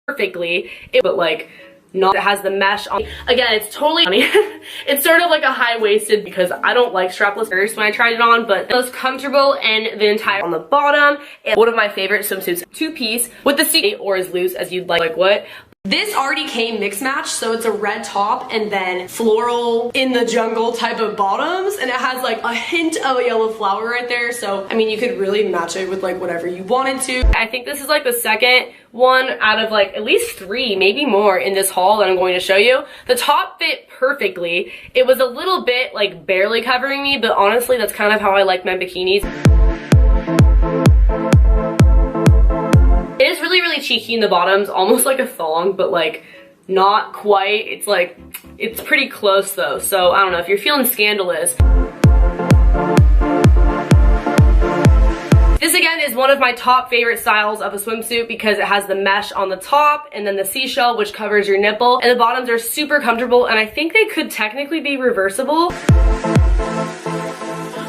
perfectly, but like not, it has the mesh on. Again, it's totally it's sort of like a high-waisted because I don't like strapless first when I tried it on, but the most comfortable and the entire on the bottom, and one of my favorite swimsuits, two-piece with the seat or as loose as you'd like what. This already came mixed match, so it's a red top and then floral in the jungle type of bottoms, and it has like a hint of a yellow flower right there, so I mean you could really match it with like whatever you wanted to. I think this is like the second one out of like at least 3, maybe more in this haul that I'm going to show you. The top fit perfectly. It was a little bit like barely covering me, but honestly that's kind of how I like my bikinis. It is really, really cheeky in the bottoms, almost like a thong, but like not quite. It's like, it's pretty close though. So I don't know, if you're feeling scandalous. This again is one of my top favorite styles of a swimsuit because it has the mesh on the top and then the seashell which covers your nipple, and the bottoms are super comfortable, and I think they could technically be reversible.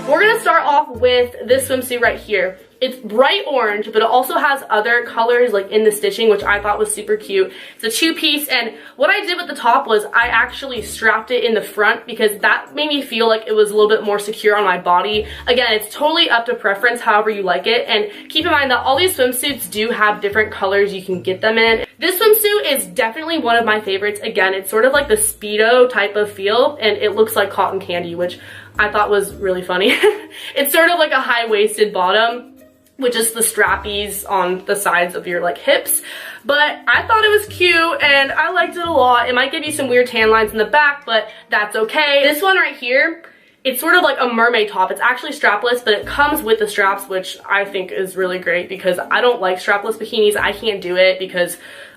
We're gonna start off with this swimsuit right here. It's bright orange, but it also has other colors like in the stitching, which I thought was super cute. It's a two-piece, and what I did with the top was I actually strapped it in the front because that made me feel like it was a little bit more secure on my body. Again, it's totally up to preference, however you like it, and keep in mind that all these swimsuits do have different colors you can get them in. This swimsuit is definitely one of my favorites. Again, it's sort of like the Speedo type of feel, and it looks like cotton candy, which I thought was really funny. It's sort of like a high-waisted bottom with just the strappies on the sides of your like hips, but I thought it was cute and I liked it a lot. It might give you some weird tan lines in the back, but that's okay. This one right here, it's sort of like a mermaid top. It's actually strapless, but it comes with the straps, which I think is really great because I don't like strapless bikinis. I can't do it because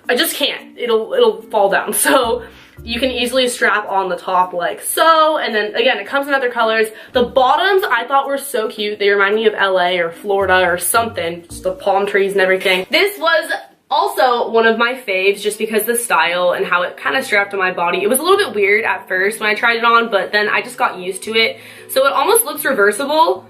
I just can't. It'll fall down. So you can easily strap on the top like so, and then again it comes in other colors. The bottoms I thought were so cute. They remind me of LA or Florida or something, just the palm trees and everything. This was also one of my faves just because the style and how it kind of strapped to my body. It was a little bit weird at first when I tried it on, but then I just got used to it. So it almost looks reversible.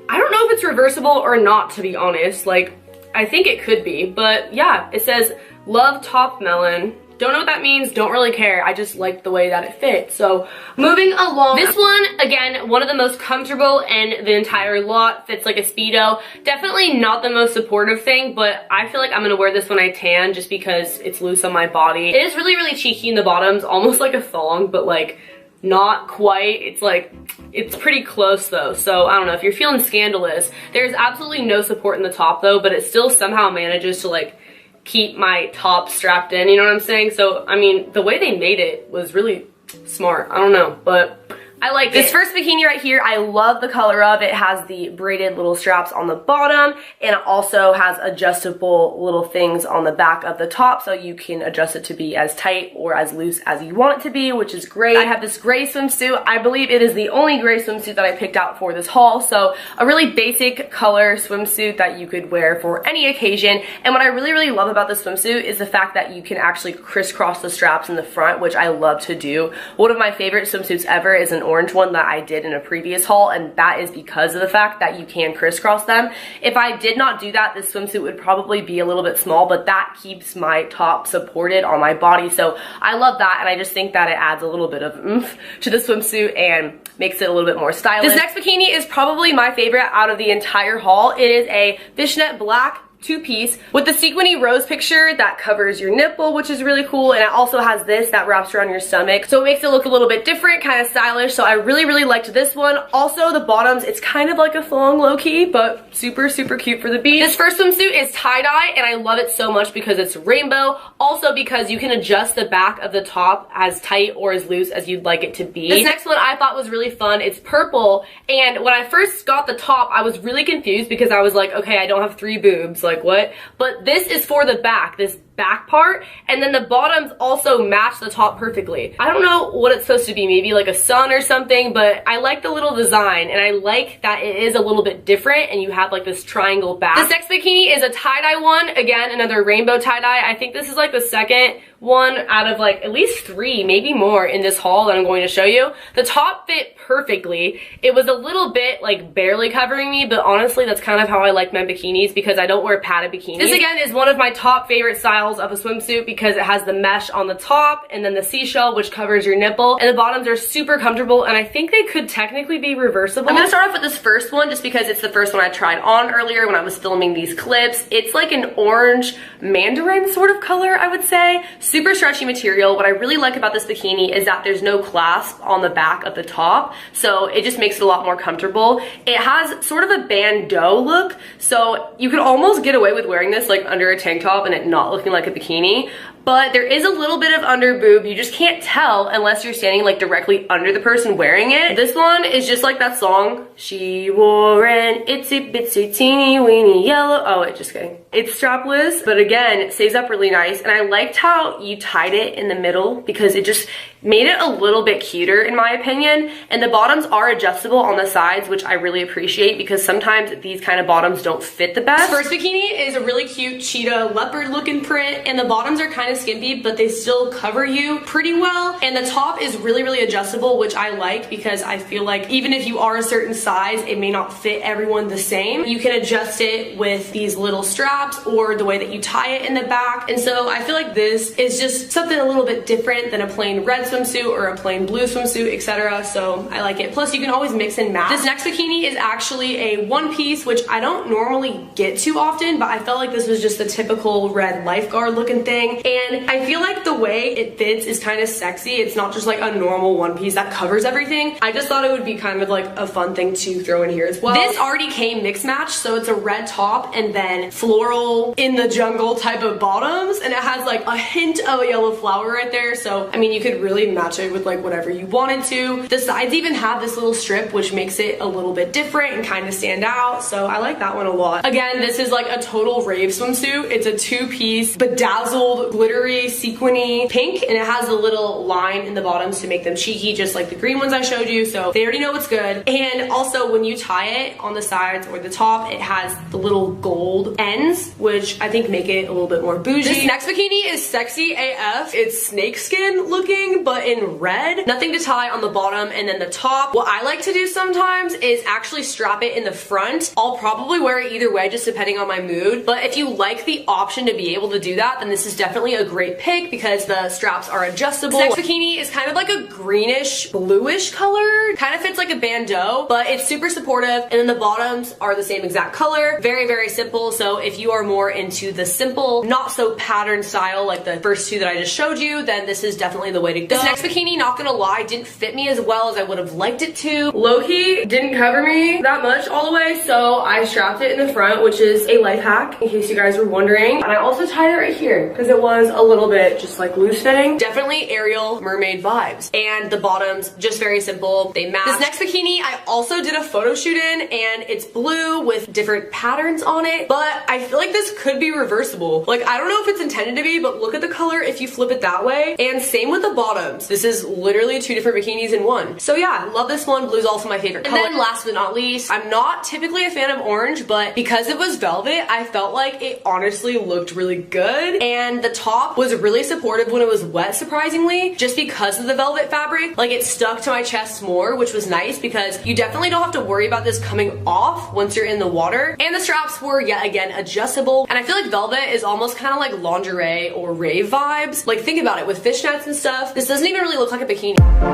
I don't know if it's reversible or not, to be honest. Like, I think it could be, but yeah, it says love top melon. Don't know what that means, don't really care. I just like the way that it fits. So moving along, this one, again, one of the most comfortable in the entire lot. Fits like a Speedo. Definitely not the most supportive thing, but I feel like I'm gonna wear this when I tan just because it's loose on my body. It is really, really cheeky in the bottoms, almost like a thong, but like not quite. It's like, it's pretty close though. So I don't know, if you're feeling scandalous, there's absolutely no support in the top though, but it still somehow manages to like keep my top strapped in, you know what I'm saying? So, I mean, the way they made it was really smart. I don't know, but I like this first bikini right here. I love the color of it. It has the braided little straps on the bottom, and it also has adjustable little things on the back of the top, so you can adjust it to be as tight or as loose as you want it to be, which is great. I have this gray swimsuit. I believe it is the only gray swimsuit that I picked out for this haul, so a really basic color swimsuit that you could wear for any occasion. And what I really, really love about this swimsuit is the fact that you can actually crisscross the straps in the front, which I love to do. One of my favorite swimsuits ever is an orange one that I did in a previous haul, and that is because of the fact that you can crisscross them. If I did not do that, this swimsuit would probably be a little bit small, but that keeps my top supported on my body, so I love that, and I just think that it adds a little bit of oomph to the swimsuit and makes it a little bit more stylish. This next bikini is probably my favorite out of the entire haul. It is a fishnet black two-piece with the sequiny rose picture that covers your nipple, which is really cool, and it also has this that wraps around your stomach, so it makes it look a little bit different, kind of stylish. So I really, really liked this one. Also, the bottoms, it's kind of like a thong low-key, but super, super cute for the beach. This first swimsuit is tie-dye, and I love it so much because it's rainbow, also because you can adjust the back of the top as tight or as loose as you'd like it to be. This next one I thought was really fun. It's purple, and when I first got the top, I was really confused because I was like, okay, I don't have 3 boobs, like what? But this is for the back, this back part, and then the bottoms also match the top perfectly. I don't know what it's supposed to be, maybe like a sun or something, but I like the little design, and I like that it is a little bit different and you have like this triangle back. This next bikini is a tie-dye one. Again, another rainbow tie-dye. I think this is like the second one out of like at least 3, maybe more in this haul that I'm going to show you. The top fit perfectly. It was a little bit like barely covering me, but honestly that's kind of how I like my bikinis because I don't wear padded bikinis. This again is one of my top favorite styles styles of a swimsuit because it has the mesh on the top and then the seashell, which covers your nipple, and the bottoms are super comfortable, and I think they could technically be reversible. I'm gonna start off with this first one just because it's the first one I tried on earlier when I was filming these clips. It's like an orange mandarin sort of color, I would say. Super stretchy material. What I really like about this bikini is that there's no clasp on the back of the top, so it just makes it a lot more comfortable. It has sort of a bandeau look, so you could almost get away with wearing this like under a tank top and it not looking like a bikini. But there is a little bit of under boob. You just can't tell unless you're standing like directly under the person wearing it. This one is just like that song. She wore an itsy bitsy teeny weeny yellow. Oh, just kidding. It's strapless, but again, it stays up really nice. And I liked how you tied it in the middle because it just made it a little bit cuter in my opinion. And the bottoms are adjustable on the sides, which I really appreciate because sometimes these kind of bottoms don't fit the best. This first bikini is a really cute cheetah leopard looking print, and the bottoms are kind of skimpy, but they still cover you pretty well. And the top is really, really adjustable, which I like because I feel like even if you are a certain size, it may not fit everyone the same. You can adjust it with these little straps or the way that you tie it in the back. And so I feel like this is just something a little bit different than a plain red swimsuit or a plain blue swimsuit, etc. So I like it. Plus you can always mix and match. This next bikini is actually a one piece, which I don't normally get too often, but I felt like this was just the typical red lifeguard looking thing. And I feel like the way it fits is kind of sexy. It's not just like a normal one piece that covers everything. I just thought it would be kind of like a fun thing to throw in here as well. This already came mixed match, so it's a red top and then floral in the jungle type of bottoms, and it has like a hint of a yellow flower right there. So I mean, you could really match it with like whatever you wanted to. The sides even have this little strip, which makes it a little bit different and kind of stand out. So I like that one a lot. Again, this is like a total rave swimsuit. It's a two-piece bedazzled glittery sequiny pink, and it has a little line in the bottoms to make them cheeky, just like the green ones I showed you, so they already know it's good. And also when you tie it on the sides or the top, it has the little gold ends, which I think make it a little bit more bougie. This next bikini is sexy AF. It's snakeskin looking, but in red. Nothing to tie on the bottom, and then the top. What I like to do sometimes is actually strap it in the front. I'll probably wear it either way, just depending on my mood, but if you like the option to be able to do that, then this is definitely a great pick because the straps are adjustable. This next bikini is kind of like a greenish bluish color. Kind of fits like a bandeau, but it's super supportive, and then the bottoms are the same exact color. Very, very simple. So if you are more into the simple, not so patterned style like the first two that I just showed you, then this is definitely the way to go. This next bikini, not gonna lie, didn't fit me as well as I would have liked it to. Low-key didn't cover me that much all the way, so I strapped it in the front, which is a life hack in case you guys were wondering. And I also tied it right here because it was a little bit just like loose fitting. Definitely Ariel mermaid vibes. And the bottoms, just very simple. They match. This next bikini, I also did a photo shoot in, and it's blue with different patterns on it, but I feel like this could be reversible. Like, I don't know if it's intended to be, but look at the color if you flip it that way. And same with the bottoms. This is literally two different bikinis in one. So yeah, love this one. Blue's also my favorite color. And then last but not least, I'm not typically a fan of orange, but because it was velvet, I felt like it honestly looked really good. And the top was really supportive when it was wet, surprisingly, just because of the velvet fabric. Like, it stuck to my chest more, which was nice because you definitely don't have to worry about this coming off once you're in the water. And the straps were yet again adjustable. And I feel like velvet is almost kind of like lingerie or rave vibes. Like, think about it, with fishnets and stuff, this doesn't even really look like a bikini.